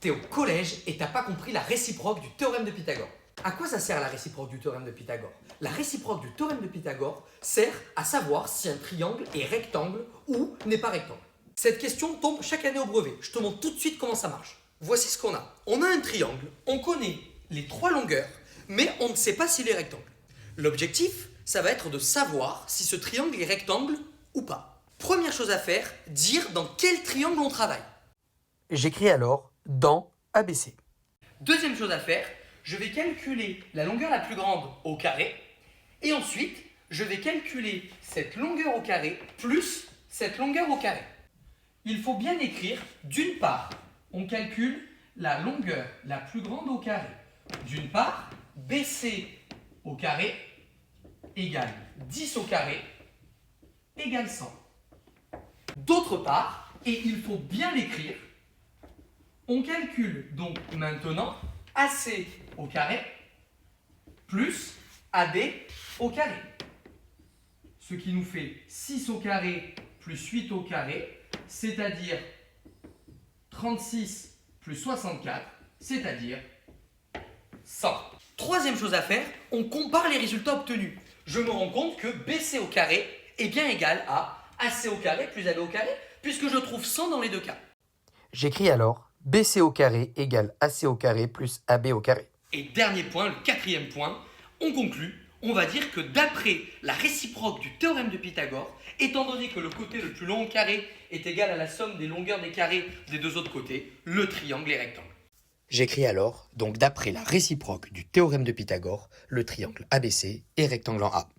T'es au collège et t'as pas compris la réciproque du théorème de Pythagore. À quoi ça sert la réciproque du théorème de Pythagore? La réciproque du théorème de Pythagore sert à savoir si un triangle est rectangle ou n'est pas rectangle. Cette question tombe chaque année au brevet. Je te montre tout de suite comment ça marche. Voici ce qu'on a. On a un triangle, on connaît les trois longueurs, mais on ne sait pas s'il est rectangle. L'objectif, ça va être de savoir si ce triangle est rectangle ou pas. Première chose à faire, dire dans quel triangle on travaille. J'écris alors dans ABC. Deuxième chose à faire, je vais calculer la longueur la plus grande au carré et ensuite je vais calculer cette longueur au carré plus cette longueur au carré. Il faut bien écrire, d'une part, on calcule la longueur la plus grande au carré. D'une part, BC au carré égale 10 au carré égale 100. D'autre part, et il faut bien l'écrire, on calcule donc maintenant AC au carré plus AB au carré. Ce qui nous fait 6 au carré plus 8 au carré, c'est-à-dire 36 plus 64, c'est-à-dire 100. Troisième chose à faire, on compare les résultats obtenus. Je me rends compte que BC au carré est bien égal à AC au carré plus AB au carré, puisque je trouve 100 dans les deux cas. J'écris alors BC au carré égale AC au carré plus AB au carré. Et dernier point, le quatrième point, on conclut. On va dire que d'après la réciproque du théorème de Pythagore, étant donné que le côté le plus long au carré est égal à la somme des longueurs des carrés des deux autres côtés, le triangle est rectangle. J'écris alors, donc d'après la réciproque du théorème de Pythagore, le triangle ABC est rectangle en A.